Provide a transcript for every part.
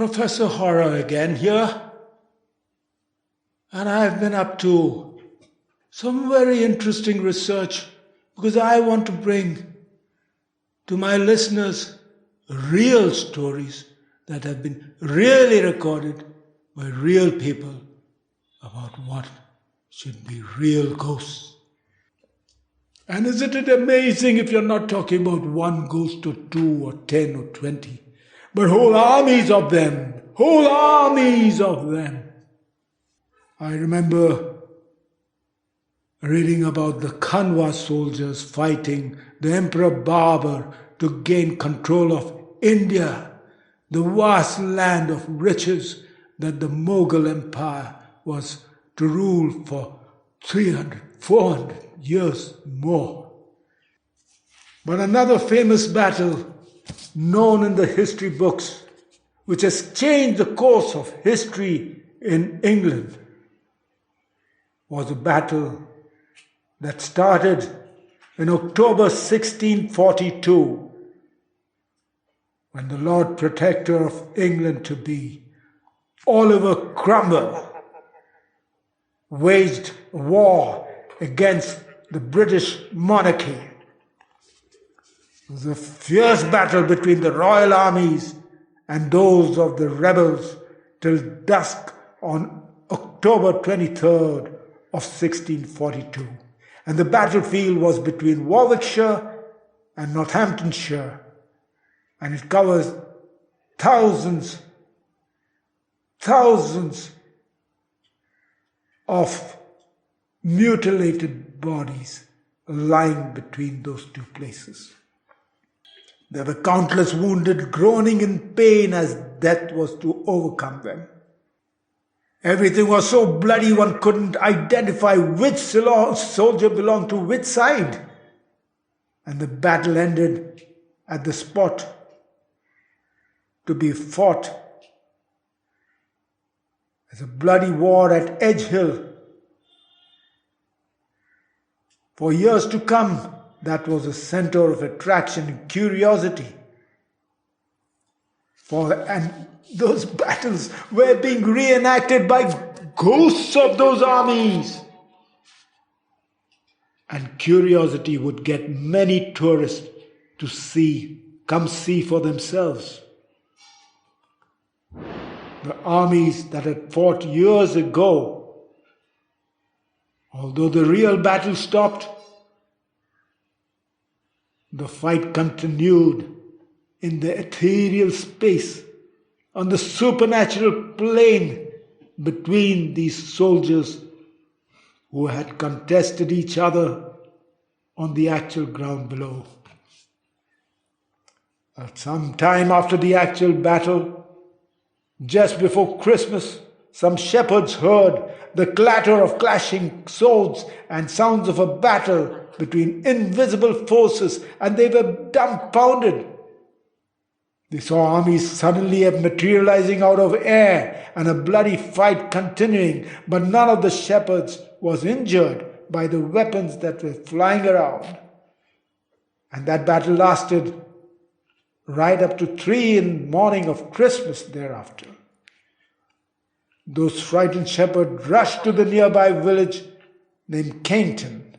Professor Horror again here, and I've been up to some very interesting research because I want to bring to my listeners real stories that have been really recorded by real people about what should be real ghosts. And isn't it amazing if you're not talking about one ghost or 2 or 10 or 20, but whole armies of them, whole armies of them. I remember reading about the Khanwa soldiers fighting the Emperor Babur to gain control of India, the vast land of riches that the Mughal Empire was to rule for 300, 400 years more. But another famous battle known in the history books, which has changed the course of history in England, was a battle that started in October 1642, when the Lord Protector of England to be, Oliver Cromwell, waged war against the British monarchy. It was a fierce battle between the royal armies and those of the rebels till dusk on October 23rd of 1642. And the battlefield was between Warwickshire and Northamptonshire, and it covers thousands of mutilated bodies lying between those two places. There were countless wounded groaning in pain as death was to overcome them. Everything was so bloody one couldn't identify which soldier belonged to which side. And the battle ended at the spot to be fought as a bloody war at Edge Hill. For years to come, that was a center of attraction and curiosity. And those battles were being reenacted by ghosts of those armies. And curiosity would get many tourists to come see for themselves. The armies that had fought years ago, although the real battle stopped, the fight continued in the ethereal space, on the supernatural plane between these soldiers who had contested each other on the actual ground below. At some time after the actual battle, just before Christmas, some shepherds heard the clatter of clashing swords and sounds of a battle between invisible forces, and they were dumbfounded. They saw armies suddenly materializing out of air and a bloody fight continuing, but none of the shepherds was injured by the weapons that were flying around. And that battle lasted right up to 3 in the morning of Christmas thereafter. Those frightened shepherds rushed to the nearby village named Cainton.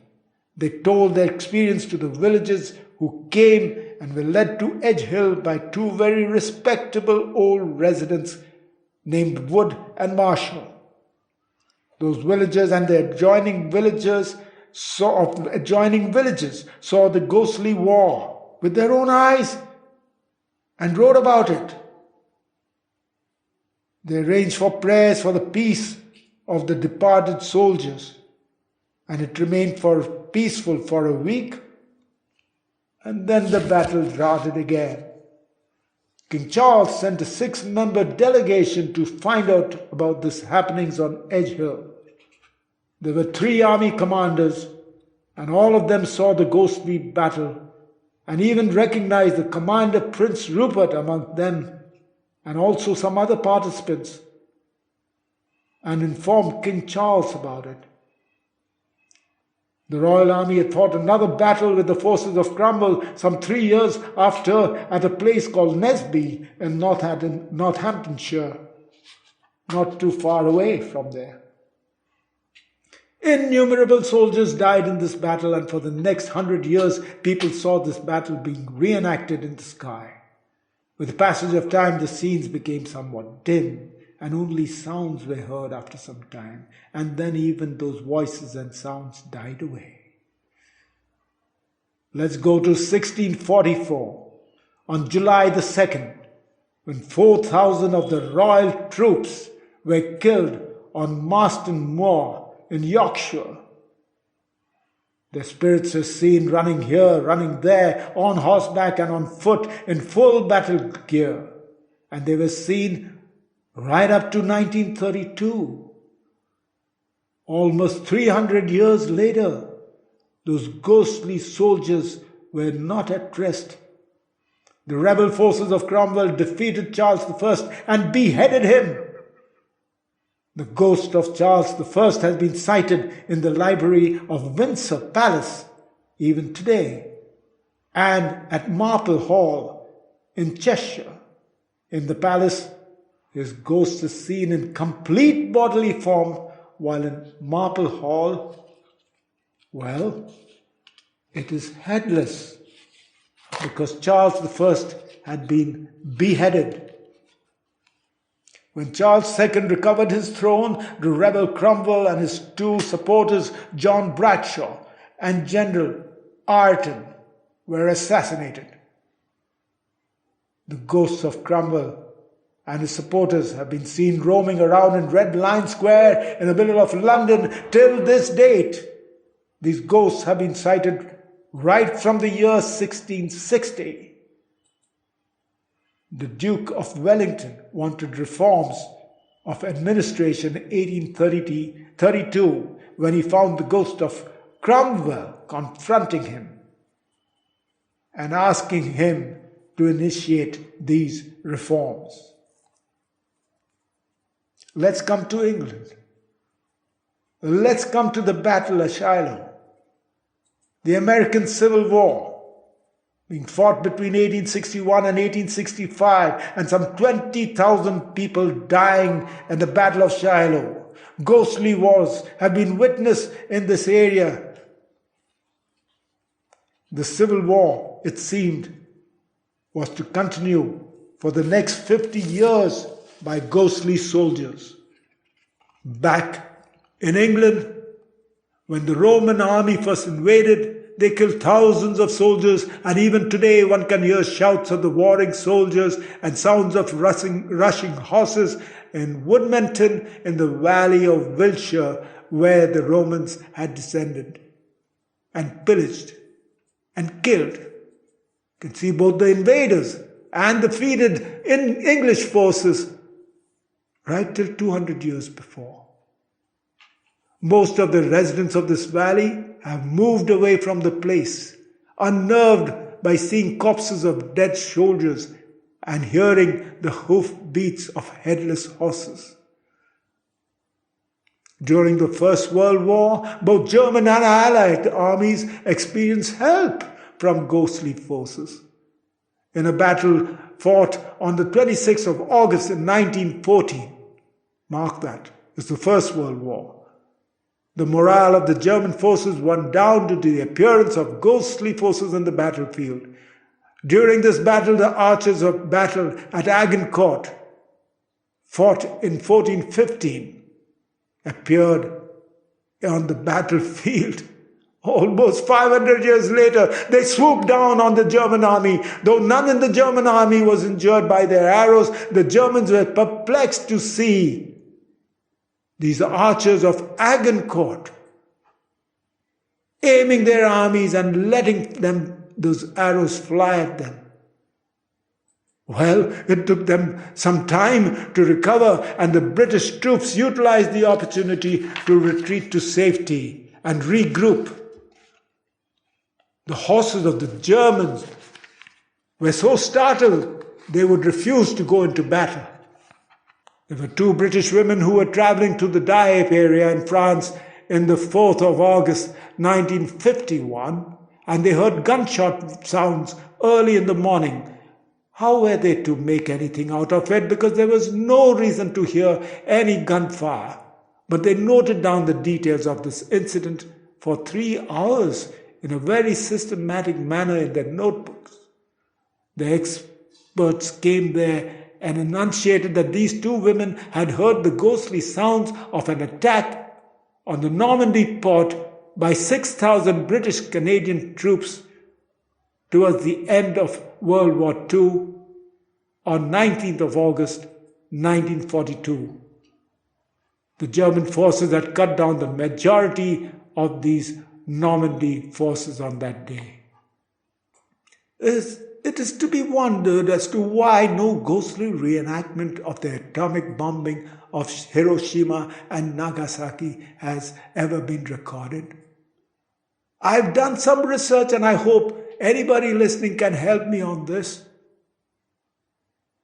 They told their experience to the villagers who came and were led to Edge Hill by 2 very respectable old residents named Wood and Marshall. Those villagers and the adjoining villages saw the ghostly war with their own eyes and wrote about it. They arranged for prayers for the peace of the departed soldiers, and it remained peaceful for a week, and then the battle started again. King Charles sent a 6-member delegation to find out about these happenings on Edge Hill. There were 3 army commanders, and all of them saw the ghostly battle, and even recognized the commander Prince Rupert among them, and also some other participants, and informed King Charles about it. The Royal Army had fought another battle with the forces of Cromwell some 3 years after at a place called Nesby in Northamptonshire, not too far away from there. Innumerable soldiers died in this battle, and for the next 100 years, people saw this battle being reenacted in the sky. With the passage of time, the scenes became somewhat dim, and only sounds were heard after some time, and then even those voices and sounds died away. Let's go to 1644, on July the 2nd, when 4,000 of the royal troops were killed on Marston Moor in Yorkshire. Their spirits are seen running here, running there, on horseback and on foot, in full battle gear, and they were seen right up to 1932. Almost 300 years later, those ghostly soldiers were not at rest. The rebel forces of Cromwell defeated Charles I and beheaded him. The ghost of Charles I has been sighted in the library of Windsor Palace, even today, and at Marple Hall in Cheshire. In the palace, his ghost is seen in complete bodily form, while in Marple Hall, well, it is headless, because Charles I had been beheaded. When Charles II recovered his throne, the rebel Cromwell and his two supporters, John Bradshaw and General Ireton, were assassinated. The ghosts of Cromwell and his supporters have been seen roaming around in Red Lion Square in the middle of London till this date. These ghosts have been sighted right from the year 1660. The Duke of Wellington wanted reforms of administration in 1832 when he found the ghost of Cromwell confronting him and asking him to initiate these reforms. Let's come to England. Let's come to the Battle of Shiloh, the American Civil War, being fought between 1861 and 1865, and some 20,000 people dying in the Battle of Shiloh. Ghostly wars have been witnessed in this area. The Civil War, it seemed, was to continue for the next 50 years by ghostly soldiers. Back in England, when the Roman army first invaded, they killed thousands of soldiers, and even today one can hear shouts of the warring soldiers and sounds of rushing horses in Woodmanton in the valley of Wiltshire, where the Romans had descended and pillaged and killed. You can see both the invaders and the defeated English forces right till 200 years before. Most of the residents of this valley have moved away from the place, unnerved by seeing corpses of dead soldiers and hearing the hoof beats of headless horses. During the First World War, both German and Allied armies experienced help from ghostly forces. In a battle fought on the 26th of August in 1914, mark that, it's the First World War, the morale of the German forces went down due to the appearance of ghostly forces in the battlefield. During this battle, the archers of battle at Agincourt, fought in 1415, appeared on the battlefield. Almost 500 years later, they swooped down on the German army. Though none in the German army was injured by their arrows, the Germans were perplexed to see these archers of Agincourt aiming their armies and letting those arrows fly at them. Well, it took them some time to recover, and the British troops utilized the opportunity to retreat to safety and regroup. The horses of the Germans were so startled they would refuse to go into battle. There were two British women who were traveling to the Dieppe area in France in the 4th of August 1951, and they heard gunshot sounds early in the morning. How were they to make anything out of it? Because there was no reason to hear any gunfire. But they noted down the details of this incident for 3 hours in a very systematic manner in their notebooks. The experts came there and enunciated that these two women had heard the ghostly sounds of an attack on the Normandy port by 6,000 British Canadian troops towards the end of World War II on 19th of August 1942. The German forces had cut down the majority of these Normandy forces on that day. It is to be wondered as to why no ghostly reenactment of the atomic bombing of Hiroshima and Nagasaki has ever been recorded. I've done some research and I hope anybody listening can help me on this.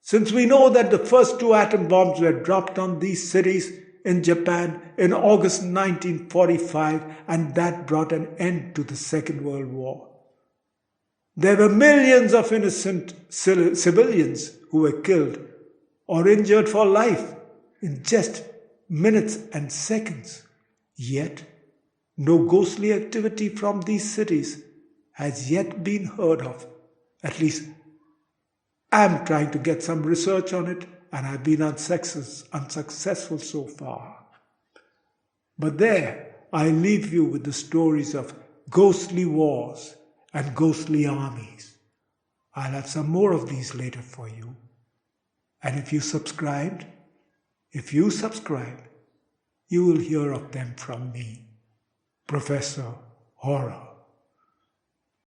Since we know that the first 2 atom bombs were dropped on these cities in Japan in August 1945, and that brought an end to the Second World War. There were millions of innocent civilians who were killed or injured for life in just minutes and seconds. Yet, no ghostly activity from these cities has yet been heard of. At least, I'm trying to get some research on it, and I've been unsuccessful so far. But there, I leave you with the stories of ghostly wars and ghostly armies. I'll have some more of these later for you. And if you subscribe, you will hear of them from me, Professor Horror.